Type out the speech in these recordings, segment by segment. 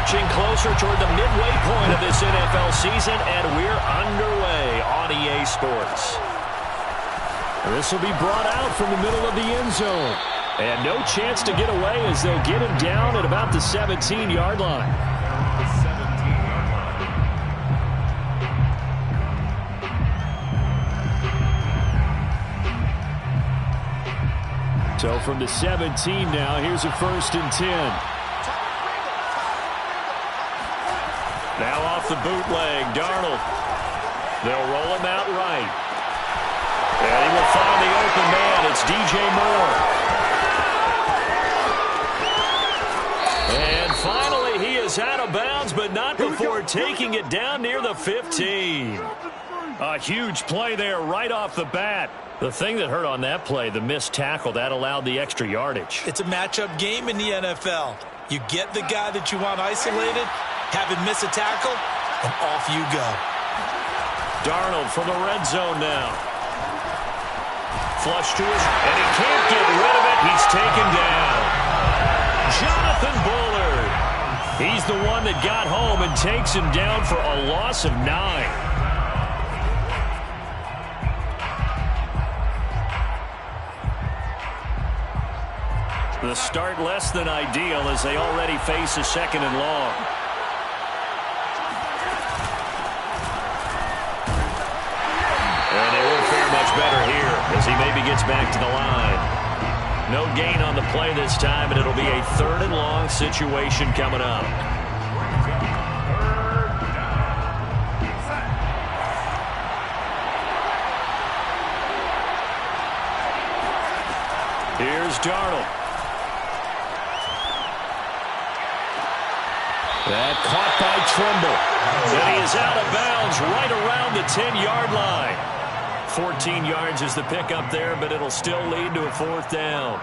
marching closer toward the midway point of this NFL season, and we're underway on EA Sports. This will be brought out from the middle of the end zone. And no chance to get away as they'll get him down at about the 17-yard line. So from the 17 now, here's a 1st and 10. Now off the bootleg, Darnold. They'll roll him out right. And he will find the open man. It's DJ Moore. And finally, he is out of bounds, but not before taking it down near the 15. A huge play there right off the bat. The thing that hurt on that play, the missed tackle, that allowed the extra yardage. It's a matchup game in the NFL. You get the guy that you want isolated, have him miss a tackle, and off you go. Darnold from the red zone now. Flush to his, and he can't get rid of it. He's taken down. Jonathan Bullard. He's the one that got home and takes him down for a loss of 9. The start less than ideal as they already face a 2nd and long. And they won't fare much better here as he maybe gets back to the line. No gain on the play this time, and it'll be a 3rd and long situation coming up. Here's Darnold. That caught by Trimble. And he is out of bounds right around the 10-yard line. 14 yards is the pickup there, but it'll still lead to a 4th down.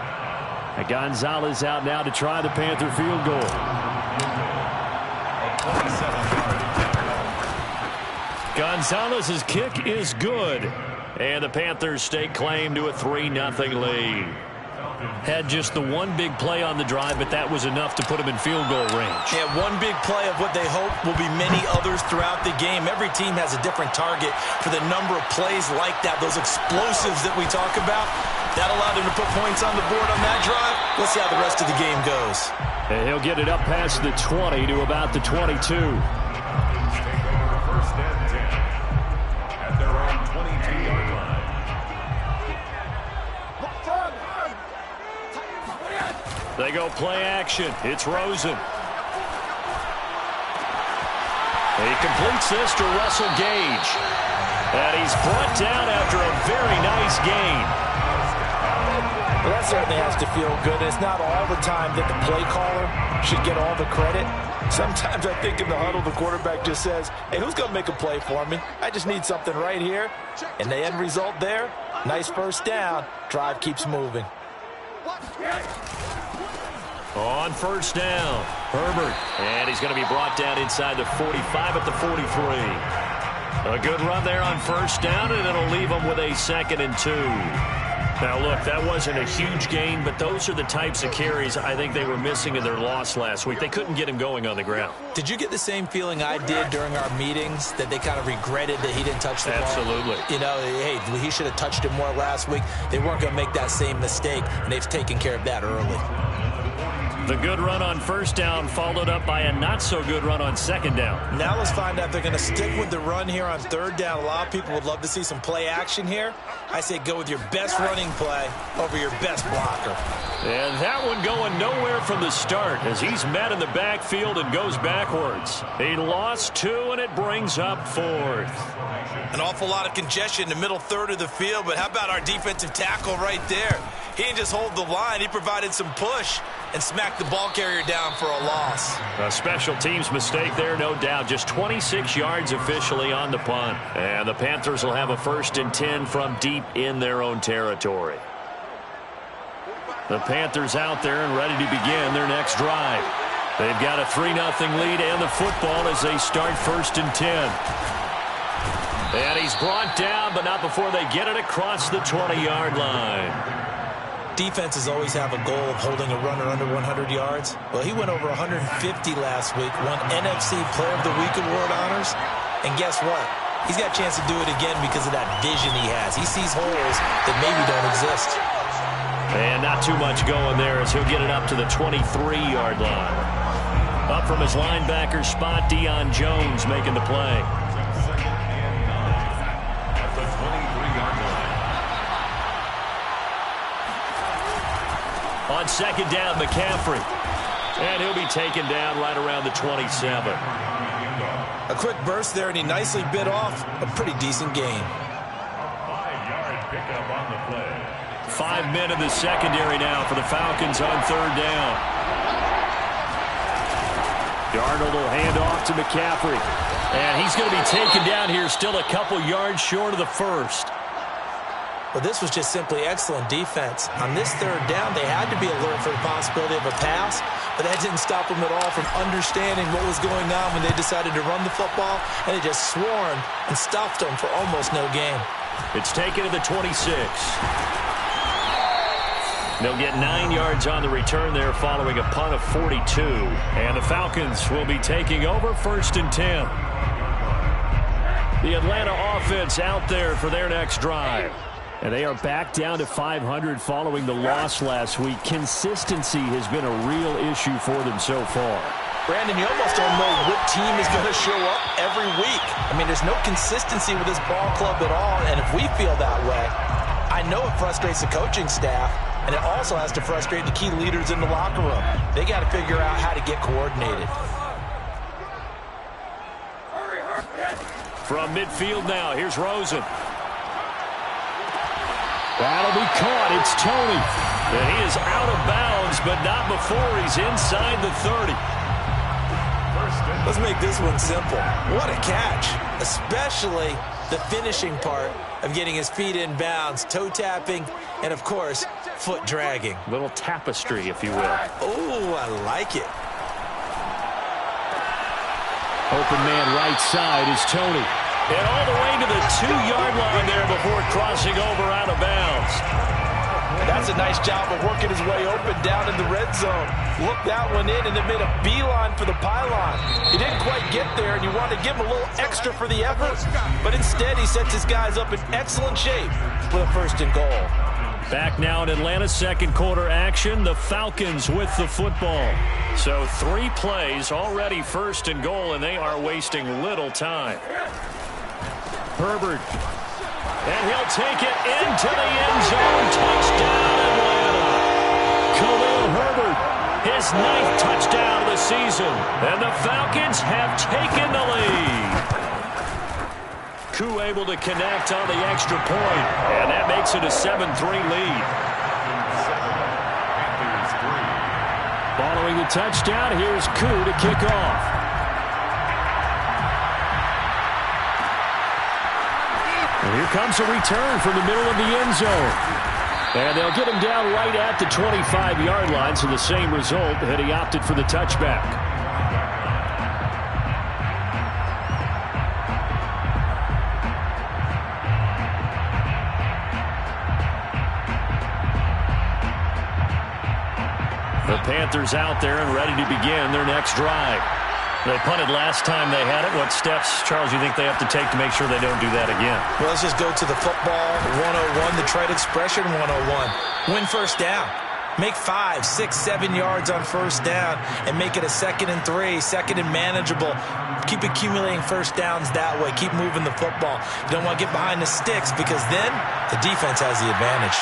And Gonzalez out now to try the Panther field goal. Gonzalez's kick is good. And the Panthers stake claim to a 3-0 lead. Had just the one big play on the drive, but that was enough to put him in field goal range. Yeah, one big play of what they hope will be many others throughout the game. Every team has a different target for the number of plays like that, those explosives that we talk about. That allowed him to put points on the board on that drive. Let's see how the rest of the game goes. And he'll get it up past the 20 to about the 22. First and 10 at their own 22-yard line. They go play action. It's Rosen. He completes this to Russell Gage. And he's brought down after a very nice gain. Well, that certainly has to feel good. It's not all the time that the play caller should get all the credit. Sometimes I think in the huddle, the quarterback just says, hey, who's going to make a play for me? I just need something right here. And the end result there, nice 1st down. Drive keeps moving. On 1st down, Herbert. And he's going to be brought down inside the 45 at the 43. A good run there on 1st down, and it'll leave him with a 2nd and 2. Now, look, that wasn't a huge gain, but those are the types of carries I think they were missing in their loss last week. They couldn't get him going on the ground. Did you get the same feeling I did during our meetings, that they kind of regretted that he didn't touch the ball? Absolutely. You know, hey, he should have touched it more last week. They weren't going to make that same mistake, and they've taken care of that early. The good run on 1st down followed up by a not-so-good run on 2nd down. Now let's find out if they're going to stick with the run here on 3rd down. A lot of people would love to see some play action here. I say go with your best running play over your best blocker. And that one going nowhere from the start as he's met in the backfield and goes backwards. He lost 2, and it brings up 4th. An awful lot of congestion in the middle 3rd of the field, but how about our defensive tackle right there? He didn't just hold the line. He provided some push and smacked the ball carrier down for a loss. A special teams mistake there, no doubt. Just 26 yards officially on the punt. And the Panthers will have a 1st and 10 from deep in their own territory. The Panthers out there and ready to begin their next drive. They've got a 3-0 lead and the football as they start 1st and 10. And he's brought down, but not before they get it across the 20-yard line. defenses always have a goal of holding a runner under 100 yards. Well, he went over 150 last week, won NFC Player of the Week award honors. And guess what? He's got a chance to do it again because of that vision he has. He sees holes that maybe don't exist. And not too much going there as he'll get it up to the 23-yard line. Up from his linebacker spot, Deion Jones making the play. At the 23-yard line. On second down, McCaffrey. And he'll be taken down right around the 27. A quick burst there, and he nicely bit off a pretty decent gain. 5-yard pickup on the play. 5 men in the secondary now for the Falcons on third down. Darnold will hand off to McCaffrey. And he's going to be taken down here, still a couple yards short of the first. Well, this was just simply excellent defense. On this third down, they had to be alert for the possibility of a pass, but that didn't stop them at all from understanding what was going on when they decided to run the football, and they just swarmed and stuffed them for almost no gain. It's taken to the 26. They'll get 9 yards on the return there following a punt of 42. And the Falcons will be taking over 1st and 10. The Atlanta offense out there for their next drive. And they are back down to 500 following the loss last week. Consistency has been a real issue for them so far. Brandon, you almost don't know what team is going to show up every week. I mean, there's no consistency with this ball club at all, and if we feel that way, I know it frustrates the coaching staff, and it also has to frustrate the key leaders in the locker room. They got to figure out how to get coordinated. From midfield now, here's Rosen. That'll be caught. It's Tony. And he is out of bounds, but not before he's inside the 30. Let's make this one simple. What a catch, especially the finishing part of getting his feet in bounds, toe tapping, and, of course, foot dragging. Little tapestry, if you will. Oh, I like it. Open man right side is Tony. And all the way to the 2-yard line there before crossing over out of bounds. That's a nice job of working his way open down in the red zone. Looked that one in and then made a beeline for the pylon. He didn't quite get there, and you want to give him a little extra for the effort. But instead, he sets his guys up in excellent shape for the 1st and goal. Back now in Atlanta's second quarter action, the Falcons with the football. So 3 plays, already 1st and goal, and they are wasting little time. Herbert. And he'll take it into the end zone. Touchdown, Atlanta. Khalil Herbert, his 9th touchdown of the season. And the Falcons have taken the lead. Koo able to connect on the extra point. And that makes it a 7-3 lead. Following the touchdown, here's Koo to kick off. And here comes a return from the middle of the end zone. And they'll get him down right at the 25-yard line, so the same result had he opted for the touchback. The Panthers out there and ready to begin their next drive. They punted last time they had it. What steps, Charles, you think they have to take to make sure they don't do that again? Well, let's just go to the football 101, the trade expression 101. Win 1st down. Make 5, 6, 7 yards on 1st down and make it a 2nd and 3, 2nd and manageable. Keep accumulating 1st downs that way. Keep moving the football. You don't want to get behind the sticks because then the defense has the advantage.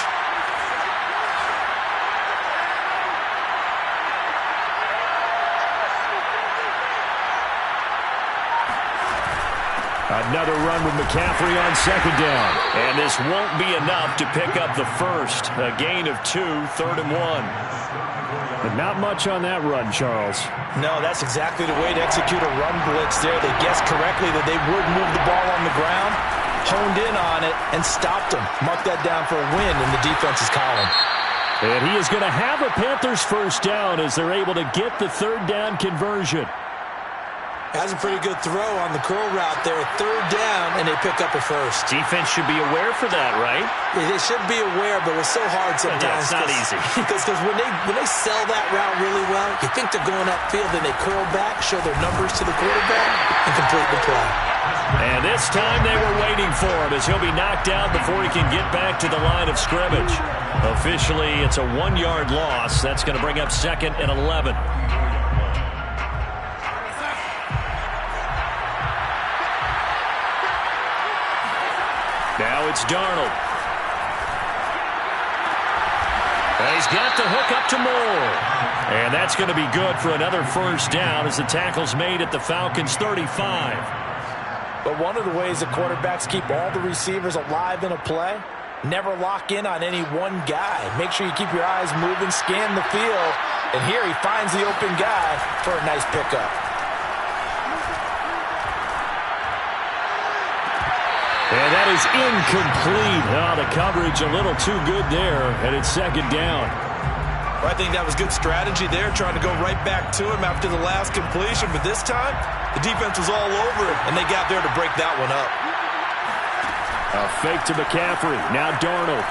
Another run with McCaffrey on 2nd down. And this won't be enough to pick up the first. A gain of 2, 3rd and 1. But not much on that run, Charles. No, that's exactly the way to execute a run blitz there. They guessed correctly that they would move the ball on the ground, honed in on it, and stopped them. Mark that down for a win in the defense's column. And he is going to have a Panthers 1st down as they're able to get the 3rd down conversion. That's a pretty good throw on the curl route there. Third down, and they pick up a first. Defense should be aware for that, right? They should be aware, but it's so hard sometimes. Yeah, it's not easy. Because when they sell that route really well, you think they're going upfield, then they curl back, show their numbers to the quarterback, and complete the play. And this time they were waiting for him as he'll be knocked out before he can get back to the line of scrimmage. Officially, it's a 1-yard loss. That's going to bring up 2nd and 11. Now it's Darnold. And he's got the hook up to Moore. And that's going to be good for another first down as the tackle's made at the Falcons' 35. But one of the ways the quarterbacks keep all the receivers alive in a play, never lock in on any one guy. Make sure you keep your eyes moving, scan the field. And here he finds the open guy for a nice pickup. And that is incomplete. Oh, the coverage a little too good there, and it's 2nd down. Well, I think that was good strategy there, trying to go right back to him after the last completion. But this time, the defense was all over it, and they got there to break that one up. A fake to McCaffrey. Now Darnold.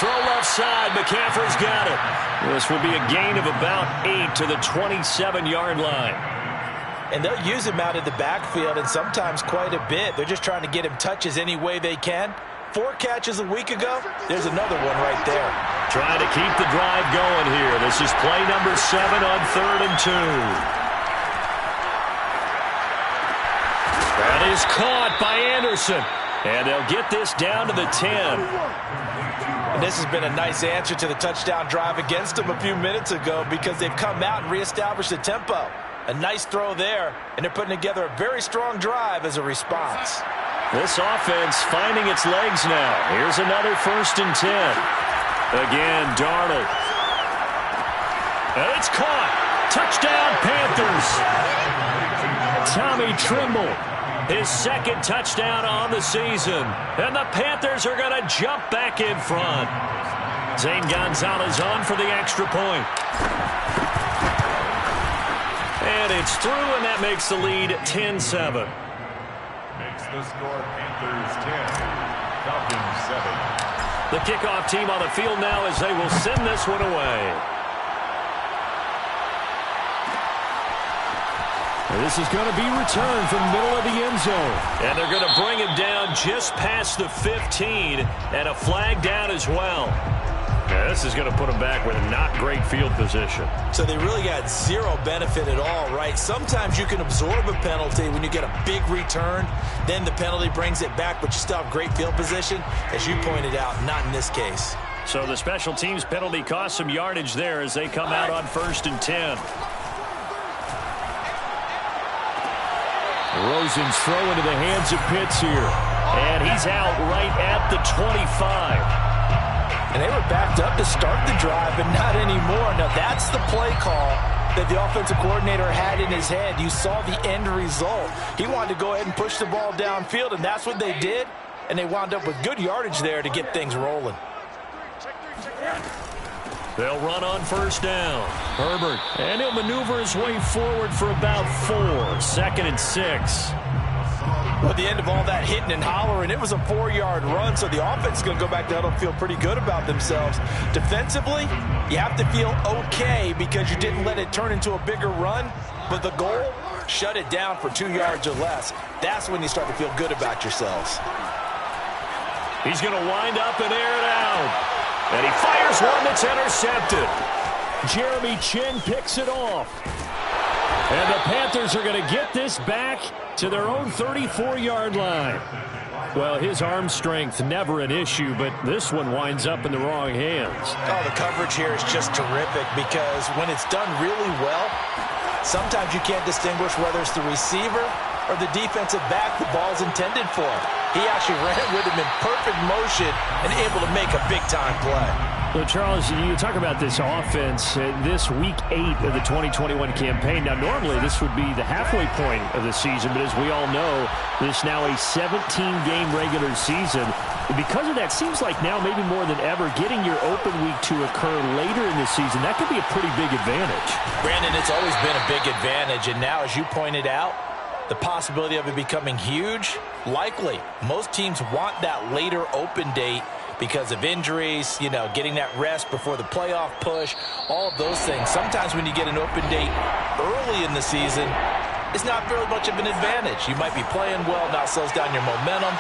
Throw left side. McCaffrey's got it. This will be a gain of about 8 to the 27-yard line. And they'll use him out of the backfield, and sometimes quite a bit. They're just trying to get him touches any way they can. 4 catches a week ago. There's another one right there. Trying to keep the drive going here. This is play number 7 on 3rd and 2. That is caught by Anderson. And they'll get this down to the 10. And this has been a nice answer to the touchdown drive against them a few minutes ago because they've come out and reestablished the tempo. A nice throw there, and they're putting together a very strong drive as a response. This offense finding its legs now. Here's another 1st and 10. Again, Darnold. And it's caught. Touchdown, Panthers. Tommy Trimble, his 2nd touchdown on the season. And the Panthers are going to jump back in front. Zane Gonzalez on for the extra point. And it's through, and that makes the lead 10-7. Makes the score Panthers 10, Falcons 7. The kickoff team on the field now as they will send this one away. This is going to be returned from the middle of the end zone. And they're going to bring him down just past the 15, and a flag down as well. Yeah, this is going to put them back with a not great field position. So they really got zero benefit at all, right? Sometimes you can absorb a penalty when you get a big return. Then the penalty brings it back, but you still have great field position. As you pointed out, not in this case. So the special teams penalty cost some yardage there as they come out on 1st and 10. Rosen's throw into the hands of Pitts here. And he's out right at the 25. And they were backed up to start the drive, but not anymore. Now, that's the play call that the offensive coordinator had in his head. You saw the end result. He wanted to go ahead and push the ball downfield, and that's what they did. And they wound up with good yardage there to get things rolling. They'll run on 1st down. Herbert, and he'll maneuver his way forward for about 4. 2nd and 6. Well, at the end of all that hitting and hollering, it was a 4-yard run, so the offense is going to go back to huddle and feel pretty good about themselves. Defensively, you have to feel okay because you didn't let it turn into a bigger run, but the goal, shut it down for 2 yards or less. That's when you start to feel good about yourselves. He's going to wind up and air it out. And he fires one that's intercepted. Jeremy Chin picks it off. And the Panthers are going to get this back to their own 34-yard line. Well, his arm strength never an issue, but this one winds up in the wrong hands. Oh, the coverage here is just terrific because when it's done really well, sometimes you can't distinguish whether it's the receiver or the defensive back the ball's intended for. He actually ran with him in perfect motion and able to make a big-time play. So, Charles, you talk about this offense, this Week 8 of the 2021 campaign. Now, normally this would be the halfway point of the season, but as we all know, this now a 17-game regular season. Because of that, seems like now maybe more than ever, getting your open week to occur later in the season, that could be a pretty big advantage. Brandon, it's always been a big advantage, and now, as you pointed out, the possibility of it becoming huge, likely. Most teams want that later open date because of injuries, you know, getting that rest before the playoff push, all of those things. Sometimes when you get an open date early in the season, it's not very much of an advantage. You might be playing well, now slows down your momentum.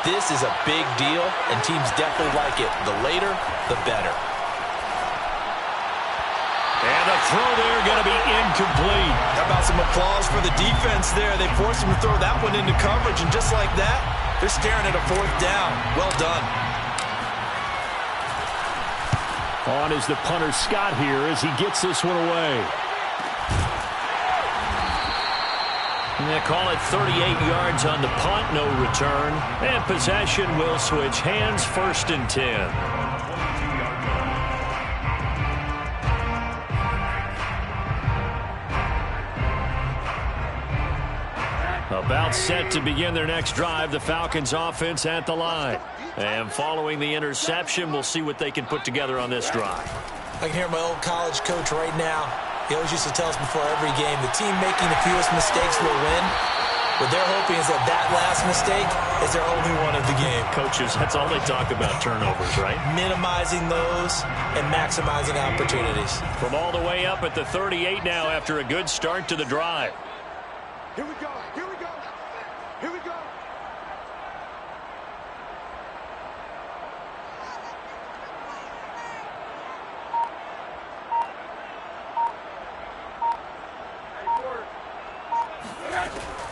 This is a big deal, and teams definitely like it. The later, the better. And the throw there going to be incomplete. How about some applause for the defense there? They forced him to throw that one into coverage, and just like that, they're staring at a 4th down. Well done. On is the punter Scott here as he gets this one away. And they call it 38 yards on the punt, no return. And possession will switch hands, 1st and 10. About set to begin their next drive, the Falcons offense at the line. And following the interception, we'll see what they can put together on this drive. I can hear my old college coach right now. He always used to tell us before every game, the team making the fewest mistakes will win. What they're hoping is that that last mistake is their only one of the game. Coaches, that's all they talk about, turnovers, right? Minimizing those and maximizing opportunities. From all the way up at the 38 now after a good start to the drive. Here we go. Here we go. Here we go.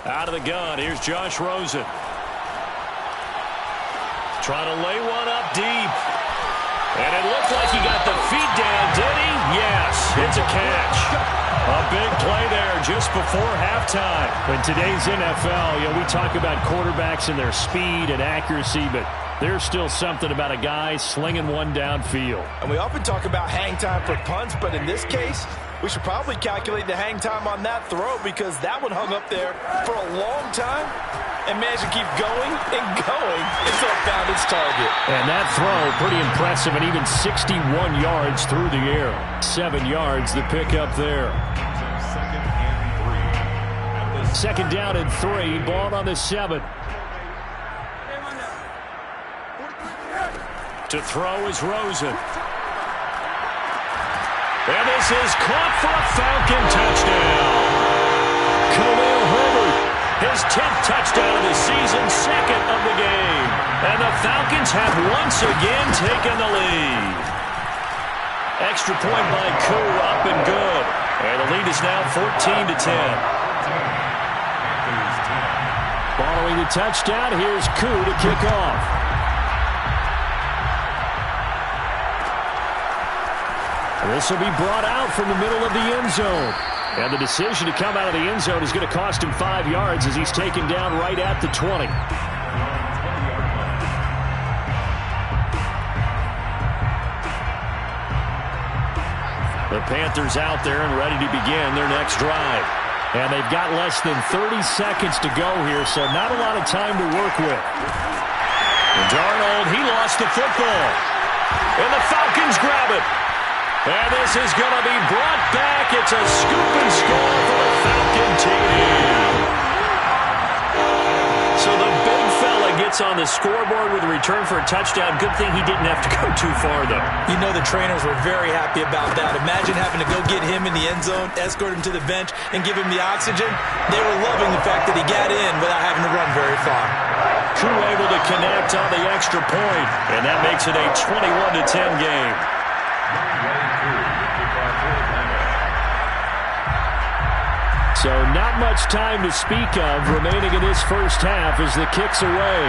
Out of the gun, here's Josh Rosen. Trying to lay one up deep. And it looked like he got the feet down, did he? Yes, it's a catch. A big play there just before halftime. In today's NFL, we talk about quarterbacks and their speed and accuracy, but there's still something about a guy slinging one downfield. And we often talk about hang time for punts, but in this case, we should probably calculate the hang time on that throw because that one hung up there for a long time and managed to keep going and going until it found its target. And that throw, pretty impressive, and even 61 yards through the air. 7 yards the pickup there. 2nd down and 3, ball on the 7. To throw is Rosen. And this is caught for a Falcon touchdown. Khalil Herbert, his 10th touchdown of the season, 2nd of the game. And the Falcons have once again taken the lead. Extra point by Koo, up and good. And the lead is now 14-10. Following the touchdown, here's Koo to kick off. This will be brought out from the middle of the end zone. And the decision to come out of the end zone is going to cost him 5 yards as he's taken down right at the 20. The Panthers out there and ready to begin their next drive. And they've got less than 30 seconds to go here, so not a lot of time to work with. And Darnold, he lost the football. And the Falcons grab it. And this is going to be brought back. It's a scoop and score for the Falcon team. So the big fella gets on the scoreboard with a return for a touchdown. Good thing he didn't have to go too far, though. You know the trainers were very happy about that. Imagine having to go get him in the end zone, escort him to the bench, and give him the oxygen. They were loving the fact that he got in without having to run very far. Koo able to connect on the extra point, and that makes it a 21-10 game. So not much time to speak of remaining in this first half as the kick's away.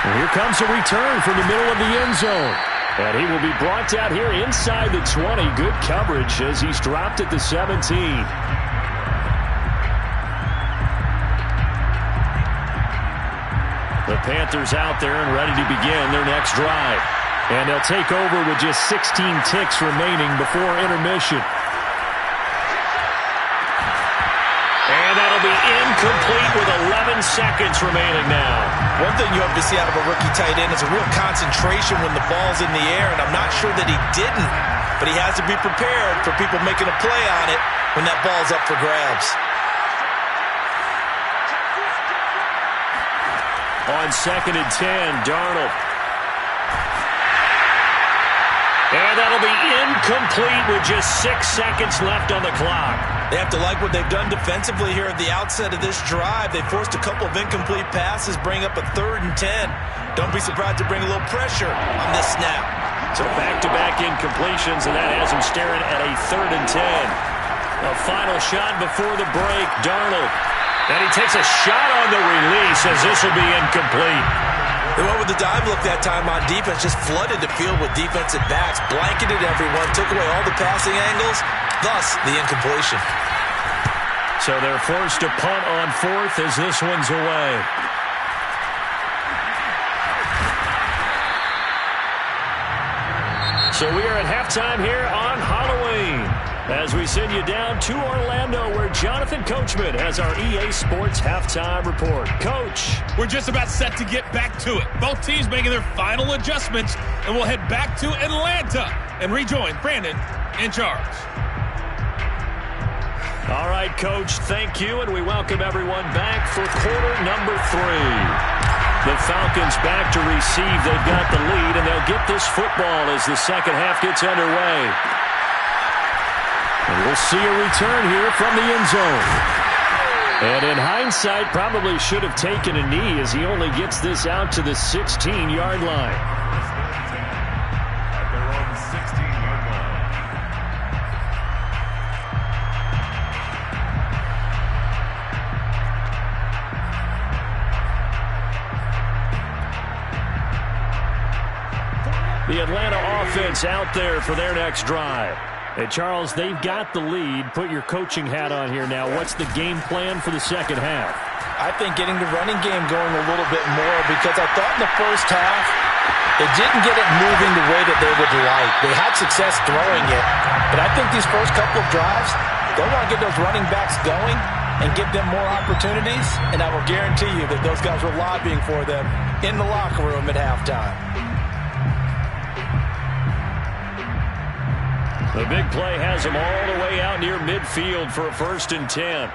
And here comes a return from the middle of the end zone. And he will be brought down here inside the 20. Good coverage as he's dropped at the 17. The Panthers out there and ready to begin their next drive. And they'll take over with just 16 ticks remaining before intermission. And that'll be incomplete with 11 seconds remaining now. One thing you hope to see out of a rookie tight end is a real concentration when the ball's in the air, and I'm not sure that he didn't, but he has to be prepared for people making a play on it when that ball's up for grabs. On 2nd and 10, Darnold. And that'll be incomplete with just 6 seconds left on the clock. They have to like what they've done defensively here at the outset of this drive. They forced a couple of incomplete passes, bring up a 3rd and 10. Don't be surprised to bring a little pressure on this snap. So back-to-back incompletions, and that has them staring at a 3rd and 10. A final shot before the break, Darnold. And he takes a shot on the release as this will be incomplete. They went with the dive look that time on defense, just flooded the field with defensive backs, blanketed everyone, took away all the passing angles, thus the incompletion. So they're forced to punt on 4th as this one's away. So we are at halftime here on Halloween as we send you down to Orlando where Jonathan Coachman has our EA Sports Halftime Report. Coach. We're just about set to get back to it. Both teams making their final adjustments, and we'll head back to Atlanta and rejoin Brandon and Charles. All right, Coach, thank you, and we welcome everyone back for quarter number 3. The Falcons back to receive. They've got the lead, and they'll get this football as the second half gets underway. And we'll see a return here from the end zone. And in hindsight, probably should have taken a knee as he only gets this out to the 16-yard line. At their own 16-yard line. The Atlanta offense out there for their next drive. Hey, Charles, they've got the lead. Put your coaching hat on here now. What's the game plan for the second half? I think getting the running game going a little bit more because I thought in the first half they didn't get it moving the way that they would like. They had success throwing it, but I think these first couple of drives, they want to get those running backs going and give them more opportunities, and I will guarantee you that those guys were lobbying for them in the locker room at halftime. The big play has him all the way out near midfield for a 1st and 10.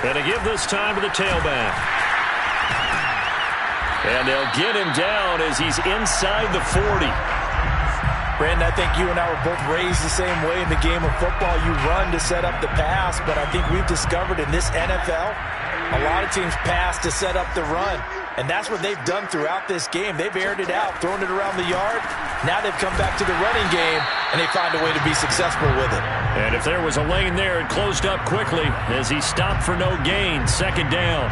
And to give this time to the tailback. And they'll get him down as he's inside the 40. Brandon, I think you and I were both raised the same way in the game of football. You run to set up the pass, but I think we've discovered in this NFL, a lot of teams pass to set up the run. And that's what they've done throughout this game. They've aired it out, thrown it around the yard. Now they've come back to the running game, and they find a way to be successful with it. And if there was a lane there, it closed up quickly as he stopped for no gain. 2nd down.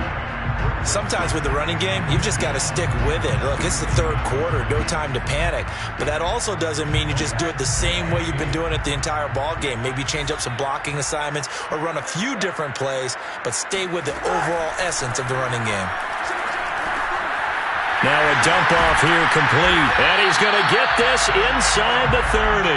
Sometimes with the running game, you've just got to stick with it. Look, it's the 3rd quarter, no time to panic. But that also doesn't mean you just do it the same way you've been doing it the entire ball game. Maybe change up some blocking assignments or run a few different plays, but stay with the overall essence of the running game. Now a dump off here complete. And he's going to get this inside the 30.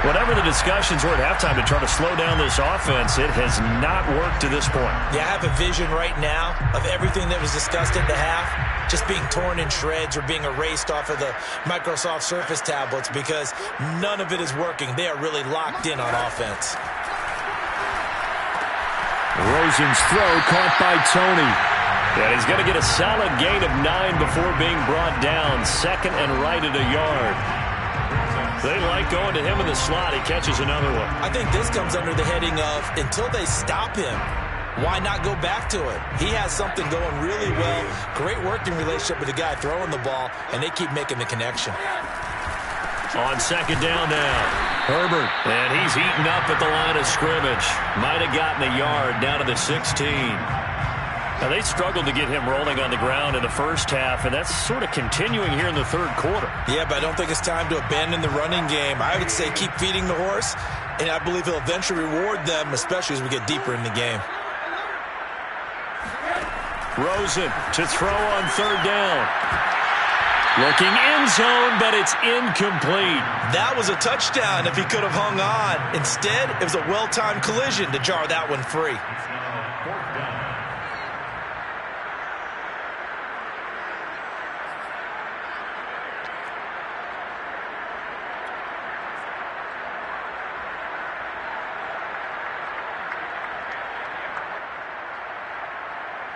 Whatever the discussions were at halftime to try to slow down this offense, it has not worked to this point. Yeah, I have a vision right now of everything that was discussed at the half just being torn in shreds or being erased off of the Microsoft Surface tablets because none of it is working. They are really locked in on offense. Rosen's throw caught by Tony. And he's going to get a solid gain of 9 before being brought down. 2nd and right at a yard. They like going to him in the slot. He catches another one. I think this comes under the heading of until they stop him, why not go back to it? He has something going really well. Great working relationship with the guy throwing the ball, and they keep making the connection. On 2nd down now, Herbert. And he's eaten up at the line of scrimmage. Might have gotten a yard down to the 16. Now, they struggled to get him rolling on the ground in the first half, and that's sort of continuing here in the 3rd quarter. Yeah, but I don't think it's time to abandon the running game. I would say keep feeding the horse, and I believe he'll eventually reward them, especially as we get deeper in the game. Rosen to throw on third down. Looking end zone, but it's incomplete. That was a touchdown if he could have hung on. Instead, it was a well-timed collision to jar that one free.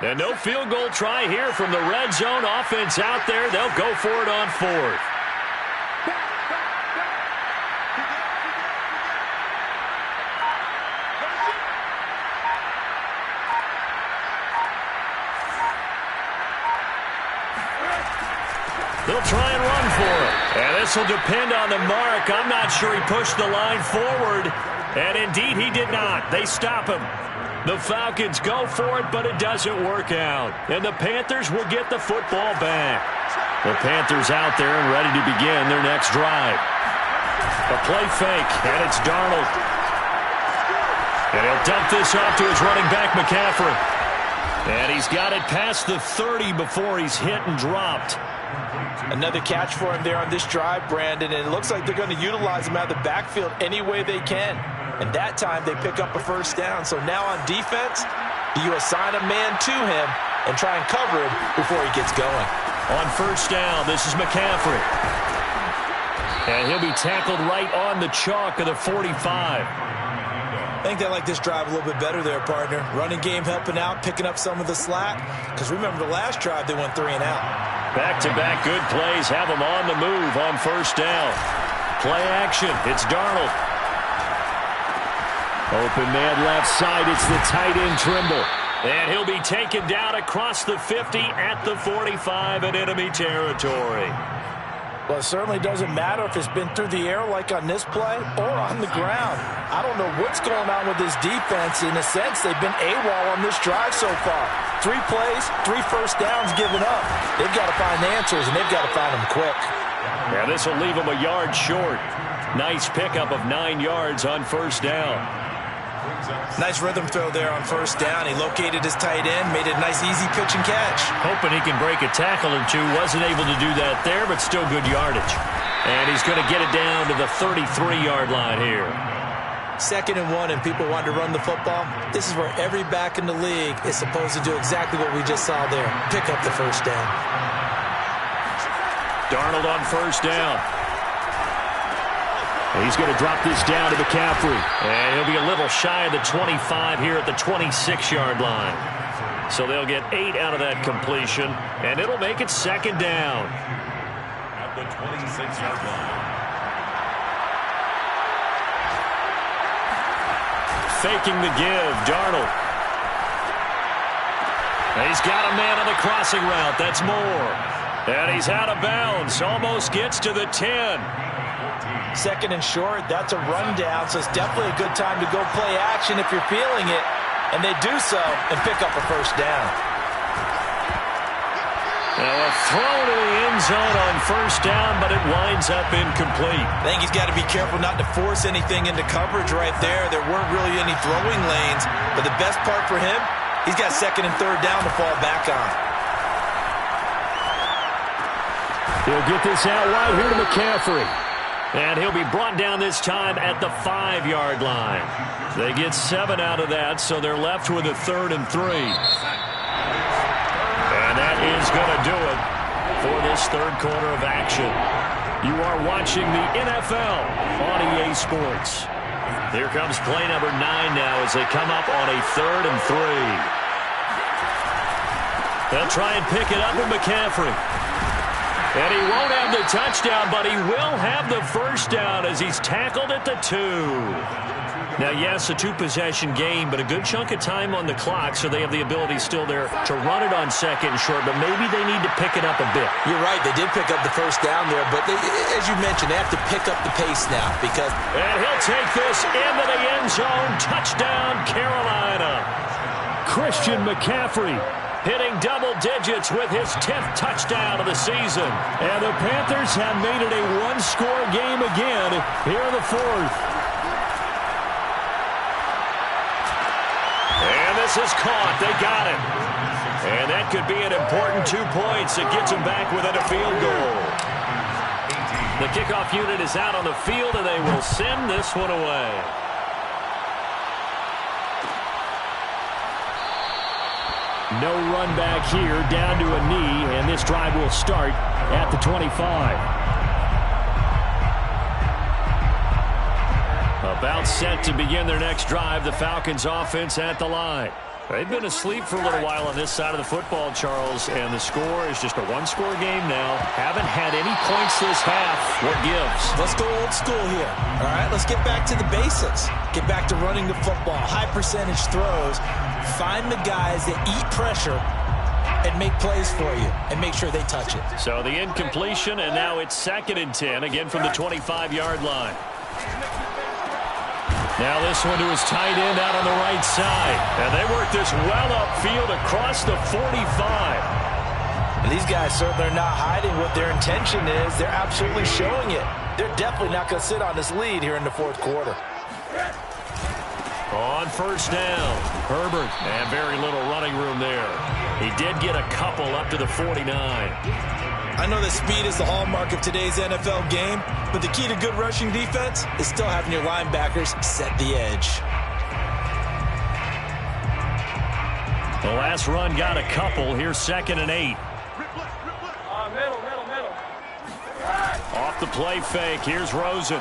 And no field goal try here from the red zone. Offense out there. They'll go for it on fourth. They'll try and run for it. And this will depend on the mark. I'm not sure he pushed the line forward. And indeed he did not. They stop him. The Falcons go for it, but it doesn't work out. And the Panthers will get the football back. The Panthers out there and ready to begin their next drive. A play fake, and it's Darnold. And he'll dump this off to his running back, McCaffrey. And he's got it past the 30 before he's hit and dropped. Another catch for him there on this drive, Brandon, and it looks like they're going to utilize him out of the backfield any way they can. And that time they pick up a first down. So now on defense, do you assign a man to him and try and cover him before he gets going? On first down, this is McCaffrey. And he'll be tackled right on the chalk of the 45. I think they like this drive a little bit better there, partner. Running game helping out, picking up some of the slack. Because remember the last drive, they went 3 and out. Back-to-back good plays have him on the move on first down. Play action. It's Darnold. Open man left side. It's the tight end Trimble. And he'll be taken down across the 50 at the 45 in enemy territory. Well, it certainly doesn't matter if it's been through the air like on this play or on the ground. I don't know what's going on with this defense. In a sense, they've been AWOL on this drive so far. 3 plays, 3 first downs given up. They've got to find answers, and they've got to find them quick. Yeah, this will leave them a yard short. Nice pickup of 9 yards on first down. Nice rhythm throw there on first down. He located his tight end, made it a nice easy pitch and catch. Hoping he can break a tackle or two. Wasn't able to do that there, but still good yardage. And he's going to get it down to the 33-yard line here. 2nd and 1, and people want to run the football. This is where every back in the league is supposed to do exactly what we just saw there. Pick up the first down. Darnold on first down. He's going to drop this down to McCaffrey. And he'll be a little shy of the 25 here at the 26-yard line. So they'll get 8 out of that completion, and it'll make it 2nd down. At the 26-yard line. Faking the give, Darnold. He's got a man on the crossing route. That's Moore. And he's out of bounds. Almost gets to the 10. 2nd and short, that's a rundown, so it's definitely a good time to go play action if you're feeling it. And they do so and pick up a first down. Now a throw to the end zone on first down, but it winds up incomplete. I think he's got to be careful not to force anything into coverage right there. There weren't really any throwing lanes, but the best part for him, he's got 2nd and 3rd down to fall back on. He'll get this out wide here to McCaffrey. And he'll be brought down this time at the 5-yard line. They get 7 out of that, so they're left with a 3rd and 3. And that is going to do it for this 3rd quarter of action. You are watching the NFL on EA Sports. Here comes play number 9 now as they come up on a 3rd and 3. They'll try and pick it up with McCaffrey. And he won't have the touchdown, but he will have the first down as he's tackled at the 2. Now, yes, a 2-possession game, but a good chunk of time on the clock, so they have the ability still there to run it on 2nd and short, but maybe they need to pick it up a bit. You're right. They did pick up the first down there, but as you mentioned, they have to pick up the pace now because... And he'll take this into the end zone. Touchdown, Carolina. Christian McCaffrey hitting double digits with his 10th touchdown of the season. And the Panthers have made it a 1-score game again here in the 4th. And this is caught. They got it. And that could be an important 2 points. It gets them back within a field goal. The kickoff unit is out on the field, and they will send this one away. No run back here, down to a knee, and this drive will start at the 25. About set to begin their next drive, the Falcons offense at the line. They've been asleep for a little while on this side of the football, Charles, and the score is just a one-score game now. Haven't had any points this half. What gives? Let's go old school here. All right, let's get back to the basics. Get back to running the football, high percentage throws. Find the guys that eat pressure and make plays for you and make sure they touch it. So the incompletion, and now it's 2nd and 10, again from the 25-yard line. Now this one to his tight end out on the right side. And they work this well upfield across the 45. And these guys certainly are not hiding what their intention is. They're absolutely showing it. They're definitely not going to sit on this lead here in the 4th quarter. On 1st down, Herbert. And very little running room there. He did get a couple up to the 49. I know that speed is the hallmark of today's NFL game, but the key to good rushing defense is still having your linebackers set the edge. The last run got a couple. Here's 2nd and 8. Middle. Off the play fake. Here's Rosen.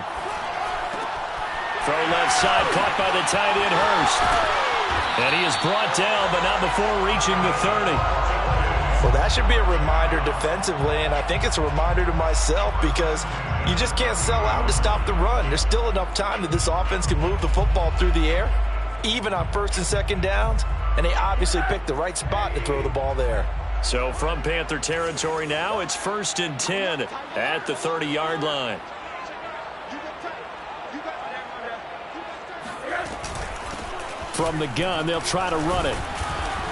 Throw left side, caught by the tight end, Hurst. And he is brought down, but not before reaching the 30. Well, that should be a reminder defensively, and I think it's a reminder to myself because you just can't sell out to stop the run. There's still enough time that this offense can move the football through the air, even on 1st and 2nd downs, and they obviously picked the right spot to throw the ball there. So from Panther territory now, it's 1st and 10 at the 30-yard line. From the gun, they'll try to run it.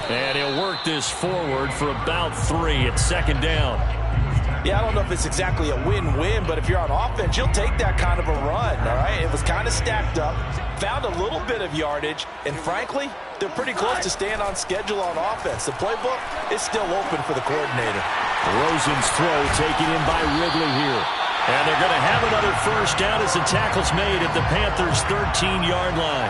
And he'll work this forward for about 3 at 2nd down. Yeah, I don't know if it's exactly a win-win, but if you're on offense, you'll take that kind of a run, all right? It was kind of stacked up, found a little bit of yardage, and frankly, they're pretty close to staying on schedule on offense. The playbook is still open for the coordinator. Rosen's throw taken in by Ridley here. And they're going to have another 1st down as the tackle's made at the Panthers' 13-yard line.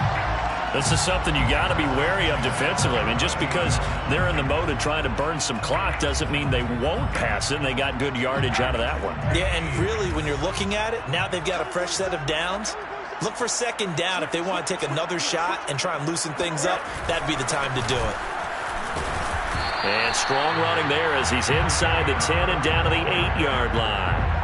This is something you got to be wary of defensively. I mean, just because they're in the mode of trying to burn some clock doesn't mean they won't pass it, and they got good yardage out of that one. Yeah, and really, when you're looking at it, now they've got a fresh set of downs. Look for 2nd down. If they want to take another shot and try and loosen things up, that'd be the time to do it. And strong running there as he's inside the 10 and down to the 8-yard line.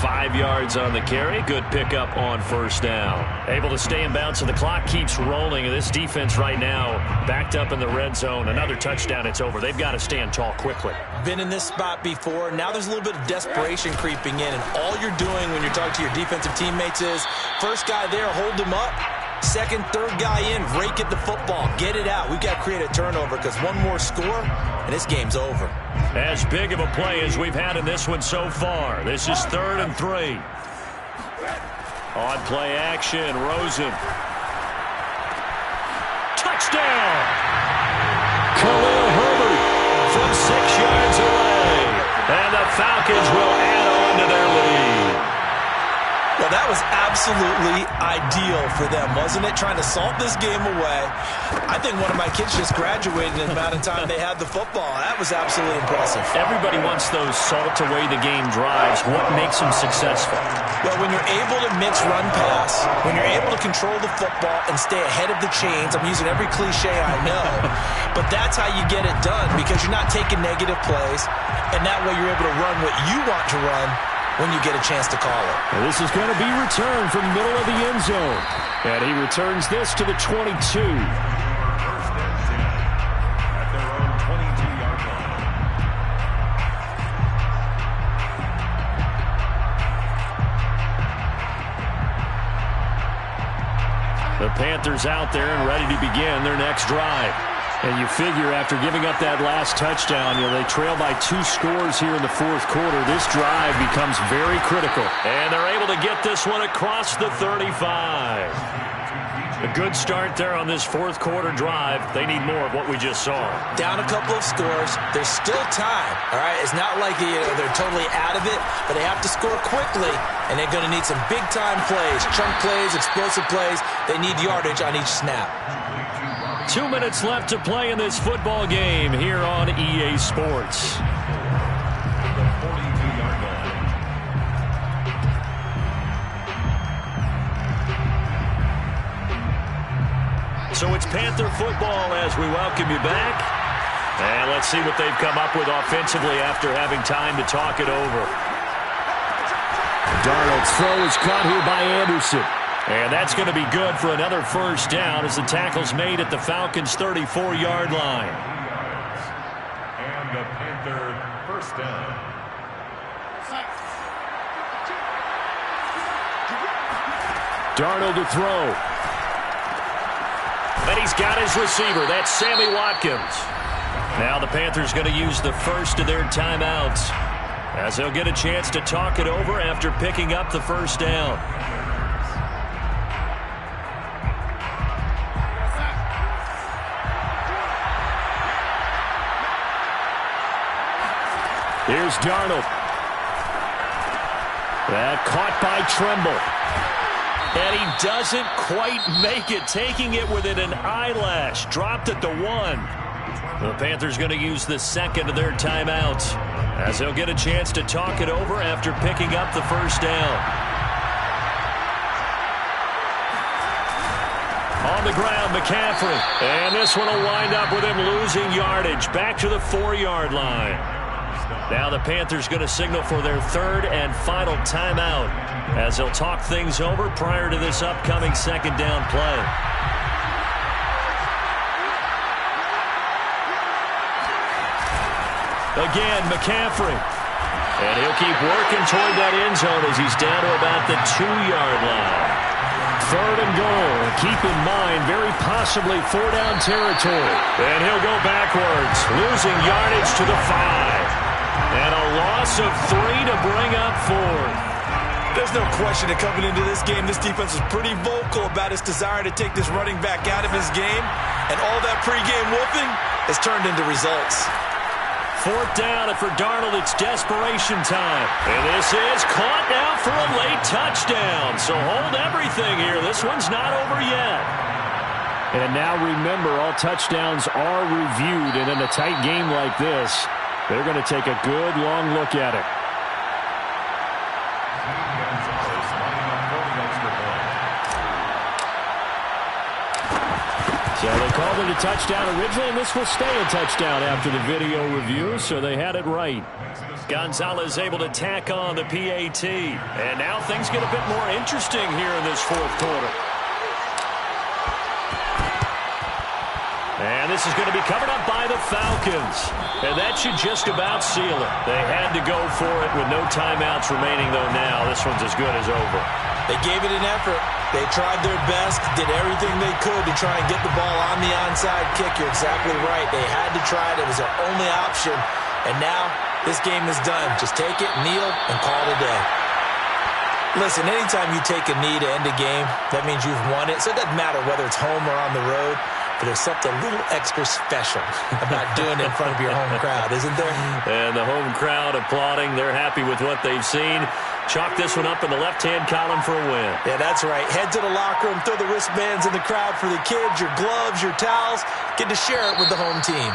5 yards on the carry. Good pickup on 1st down. Able to stay in bounds, and the clock keeps rolling. And this defense right now backed up in the red zone. Another touchdown, it's over. They've got to stand tall quickly. Been in this spot before. Now there's a little bit of desperation creeping in. And all you're doing when you're talking to your defensive teammates is, first guy there, hold him up. 2nd, 3rd guy in, rake at the football. Get it out. We've got to create a turnover because one more score, and this game's over. As big of a play as we've had in this one so far. This is 3rd and 3. On play action, Rosen. Touchdown! Khalil Herbert from 6 yards away. And the Falcons will add on to their lead. Well, that was absolutely ideal for them, wasn't it? Trying to salt this game away. I think one of my kids just graduated in the amount of time they had the football. That was absolutely impressive. Everybody wants those salt-away-the-game drives. What makes them successful? Well, when you're able to mix run-pass, when you're able to control the football and stay ahead of the chains, I'm using every cliche I know, but that's how you get it done because you're not taking negative plays, and that way you're able to run what you want to run when you get a chance to call it. And this is going to be returned from the middle of the end zone. And he returns this to the 22. At their own 22-yard line. The Panthers out there and ready to begin their next drive. And you figure after giving up that last touchdown, they trail by 2 scores here in the 4th quarter. This drive becomes very critical. And they're able to get this one across the 35. A good start there on this fourth quarter drive. They need more of what we just saw. Down a couple of scores. There's still time. All right, it's not like they're totally out of it, but they have to score quickly, and they're going to need some big-time plays, chunk plays, explosive plays. They need yardage on each snap. 2 minutes left to play in this football game here on EA Sports. So it's Panther football as we welcome you back. And let's see what they've come up with offensively after having time to talk it over. Darnold's throw is caught here by Anderson. And that's going to be good for another first down as the tackle's made at the Falcons' 34-yard line. And the Panther first down. Darnold to throw. And he's got his receiver. That's Sammy Watkins. Now the Panthers going to use the first of their timeouts as they'll get a chance to talk it over after picking up the first down. Here's Darnold. That caught by Tremble. And he doesn't quite make it, taking it within an eyelash. Dropped at the 1. The Panthers going to use the second of their timeouts as they'll get a chance to talk it over after picking up the first down. On the ground, McCaffrey. And this one will wind up with him losing yardage. Back to the 4-yard line. Now the Panthers going to signal for their third and final timeout as they'll talk things over prior to this upcoming second down play. Again, McCaffrey. And he'll keep working toward that end zone as he's down to about the 2-yard line. Third and goal. Keep in mind, very possibly 4-down territory. And he'll go backwards, losing yardage to the 5. And a loss of 3 to bring up 4th. There's no question that coming into this game, this defense was pretty vocal about its desire to take this running back out of his game. And all that pregame whooping has turned into results. 4th down, and for Darnold, it's desperation time. And this is caught now for a late touchdown. So hold everything here. This one's not over yet. And now remember, all touchdowns are reviewed. And in a tight game like this, they're going to take a good, long look at it. So they called it a touchdown originally, and this will stay a touchdown after the video review, so they had it right. Gonzalez able to tack on the PAT. And now things get a bit more interesting here in this fourth quarter. And this is going to be covered up by the Falcons. And that should just about seal it. They had to go for it with no timeouts remaining, though now this one's as good as over. They gave it an effort. They tried their best, did everything they could to try and get the ball on the onside kick. You're exactly right. They had to try it. It was their only option. And now this game is done. Just take it, kneel, and call it a day. Listen, anytime you take a knee to end a game, that means you've won it. So it doesn't matter whether it's home or on the road. But there's something a little extra special about doing it in front of your home crowd, isn't there? And the home crowd applauding. They're happy with what they've seen. Chalk this one up in the left-hand column for a win. Yeah, that's right. Head to the locker room, throw the wristbands in the crowd for the kids, your gloves, your towels. Get to share it with the home team.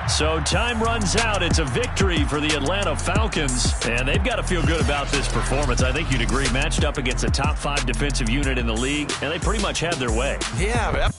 So time runs out. It's a victory for the Atlanta Falcons, and they've got to feel good about this performance. I think you'd agree, matched up against a top 5 defensive unit in the league, and they pretty much had their way. Yeah,